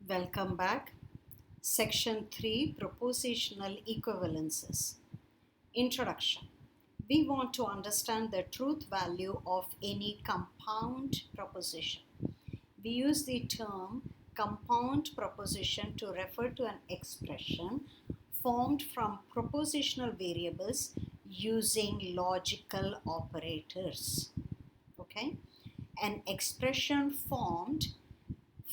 Welcome back. Section 3 Propositional Equivalences. Introduction. We want to understand the truth value of any compound proposition. We use the term compound proposition to refer to an expression formed from propositional variables using logical operators. Okay? An expression formed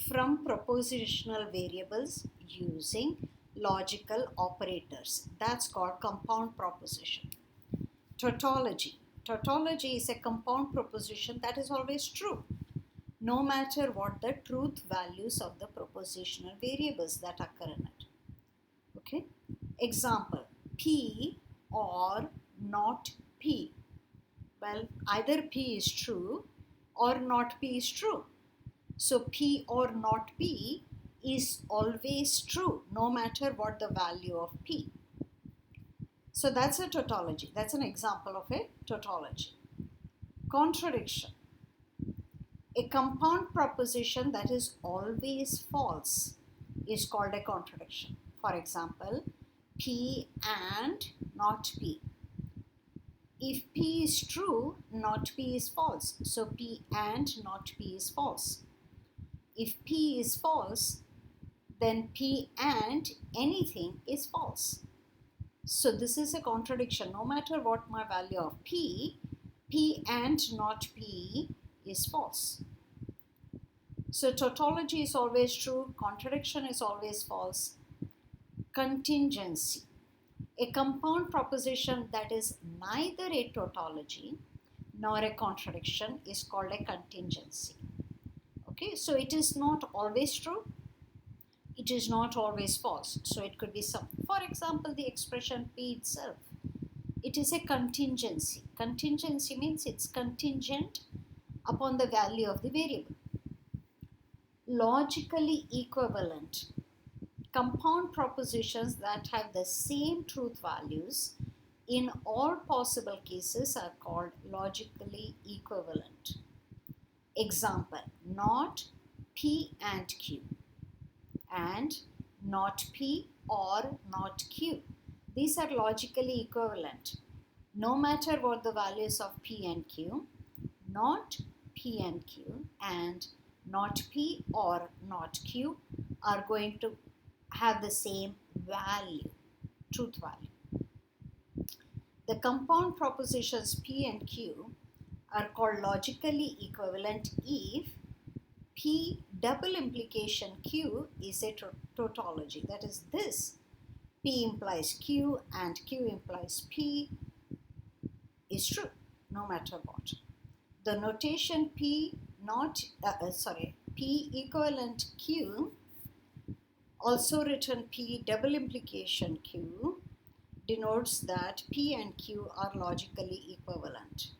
from propositional variables using logical operators. That's called compound proposition. Tautology. Tautology is a compound proposition that is always true, no matter what the truth values of the propositional variables that occur in it. Okay? Example, P or not P. Well, either P is true or not P is true. So P or not P is always true, no matter what the value of P. So that's a tautology. That's an example of a tautology. Contradiction. A compound proposition that is always false is called a contradiction. For example, P and not P. If P is true, not P is false. So P and not P is false. If P is false, then P and anything is false. So this is a contradiction. No matter what my value of P, P and not P is false. So tautology is always true, contradiction is always false. Contingency. A compound proposition that is neither a tautology nor a contradiction is called a contingency. Okay, so it is not always true, it is not always false. So it could be some, for example, the expression P itself. It is a contingency. Contingency means it's contingent upon the value of the variable. Logically equivalent. Compound propositions that have the same truth values in all possible cases are called logically equivalent. Example, not P and Q and not P or not Q. These are logically equivalent. No matter what the values of P and Q, not P and Q and not P or not Q are going to have the same value, truth value. The compound propositions P and Q are called logically equivalent if P double implication Q is a tautology. That is, this P implies Q and Q implies P is true, no matter what. The notation P equivalent Q, also written P double implication Q, denotes that P and Q are logically equivalent.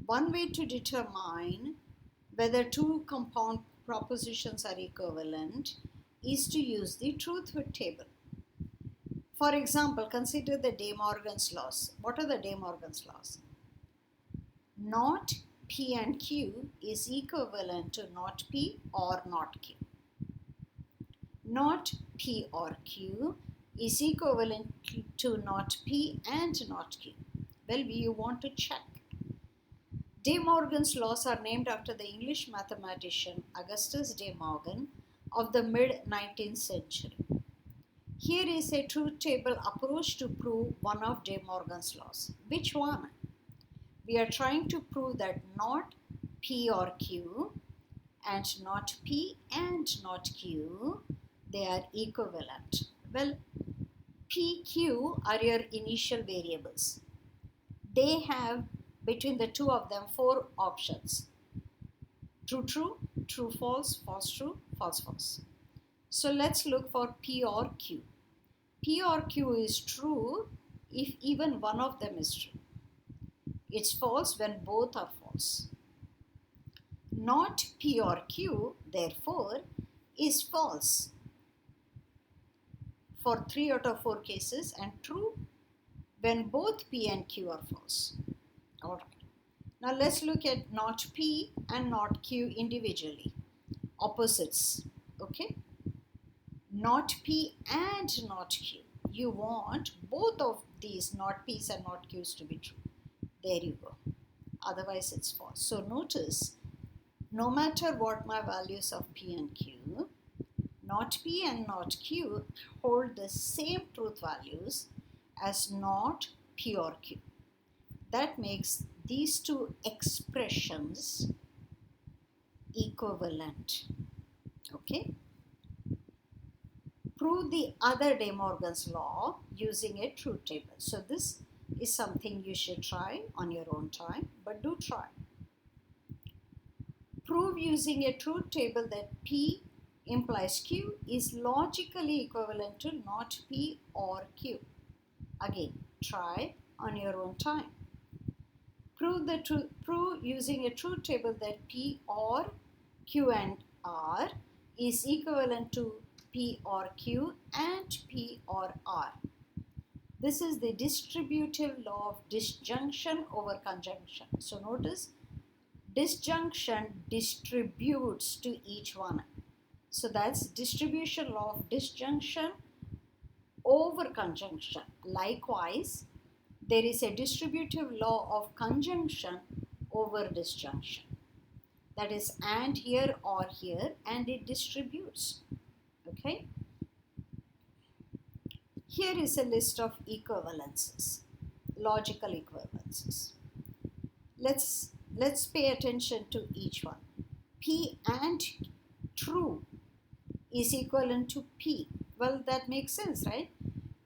One way to determine whether two compound propositions are equivalent is to use the truth table. For example, consider the De Morgan's laws. What are the De Morgan's laws? Not P and Q is equivalent to not P or not Q. Not P or Q is equivalent to not P and not Q. Well, you want to check. De Morgan's laws are named after the English mathematician Augustus De Morgan of the mid-19th century. Here is a truth table approach to prove one of De Morgan's laws. Which one? We are trying to prove that not P or Q and not P and not Q, they are equivalent. Well, P, Q are your initial variables. They have between the two of them 4 options. True, true, true, false, false, true, false, false. So let's look for P or Q. P or Q is true if even one of them is true. It's false when both are false. Not P or Q, therefore, is false for 3 out of 4 cases and true when both P and Q are false. All right. Now let's look at not P and not Q individually. Opposites. Okay? Not P and not Q. You want both of these not P's and not Q's to be true. There you go. Otherwise it's false. So notice, no matter what my values of P and Q, not P and not Q hold the same truth values as not P or Q. That makes these two expressions equivalent. Okay? Prove the other De Morgan's law using a truth table. So this is something you should try on your own time, but do try. Prove using a truth table that P implies Q is logically equivalent to not P or Q. Again, try on your own time. Prove using a truth table that P or Q and R is equivalent to P or Q and P or R. This is the distributive law of disjunction over conjunction. So notice, disjunction distributes to each one. So that's distribution law of disjunction over conjunction. Likewise, there is a distributive law of conjunction over disjunction. That is and here or here, and it distributes. Okay? Here is a list of equivalences, logical equivalences. Let's pay attention to each one. P and true is equivalent to P. Well, that makes sense, right?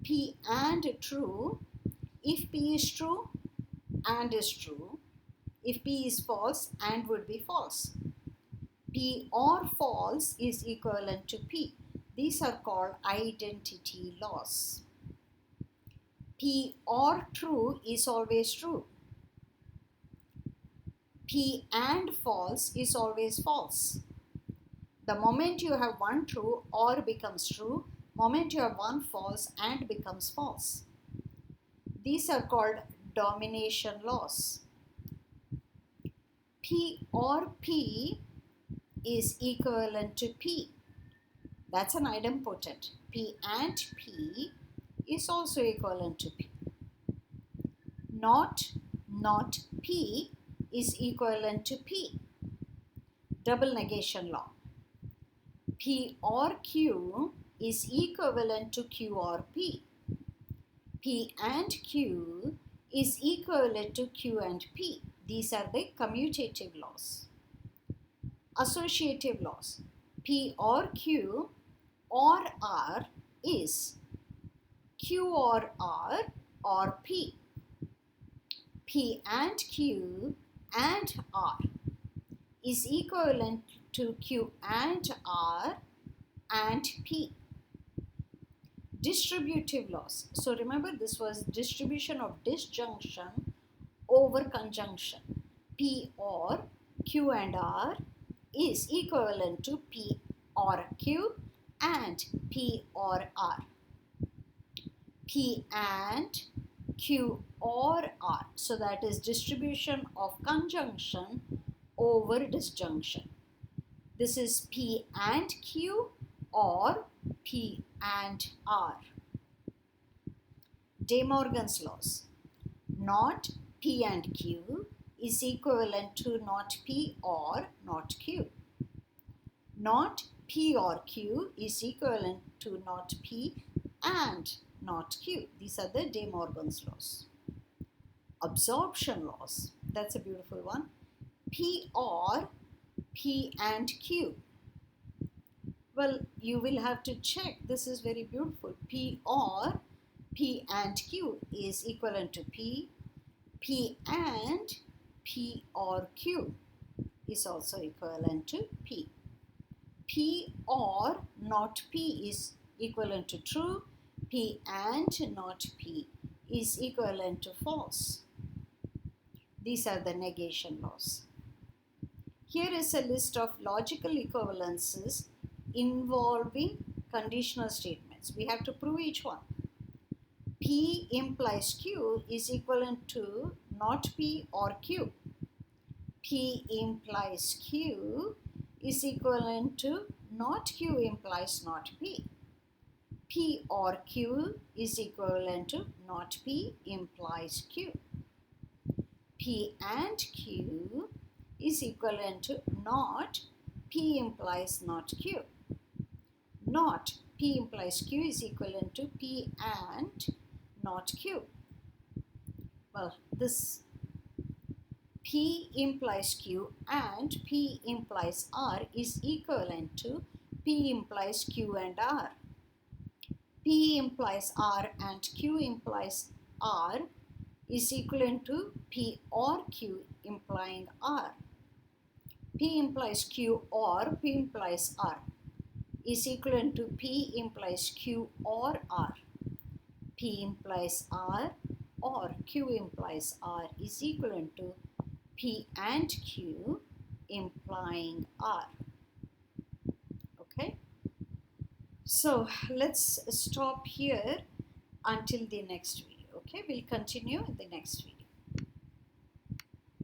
P and true. If P is true, and is true. If P is false, and would be false. P or false is equivalent to P. These are called identity laws. P or true is always true. P and false is always false. The moment you have one true, or becomes true. Moment you have one false, and becomes false. These are called domination laws. P or P is equivalent to P. That's an idempotent. P and P is also equivalent to P. Not P is equivalent to P. Double negation law. P or Q is equivalent to Q or P. P and Q is equivalent to Q and P. These are the commutative laws. Associative laws. P or Q or R is Q or R or P. P and Q and R is equivalent to Q and R and P. Distributive laws. So remember, this was distribution of disjunction over conjunction. P or Q and R is equivalent to P or Q and P or R. P and Q or R. So that is distribution of conjunction over disjunction. This is P and Q or P and R. De Morgan's laws. Not P and Q is equivalent to not P or not Q. Not P or Q is equivalent to not P and not Q. These are the De Morgan's laws. Absorption laws. That's a beautiful one. P or P and Q. Well, you will have to check. This is very beautiful. P or P and Q is equivalent to P. P and P or Q is also equivalent to P. P or not P is equivalent to true. P and not P is equivalent to false. These are the negation laws. Here is a list of logical equivalences involving conditional statements. We have to prove each one. P implies Q is equivalent to not P or Q. P implies Q is equivalent to not Q implies not P. P or Q is equivalent to not P implies Q. P and Q is equivalent to not P implies not Q. Not P implies Q is equivalent to P and not Q. Well, this P implies Q and P implies R is equivalent to P implies Q and R. P implies R and Q implies R is equivalent to P or Q implying R. P implies Q or P implies R is equivalent to P implies Q or R. P implies R or Q implies R is equivalent to P and Q implying R. Okay? So let's stop here until the next video. Okay? We'll continue in the next video.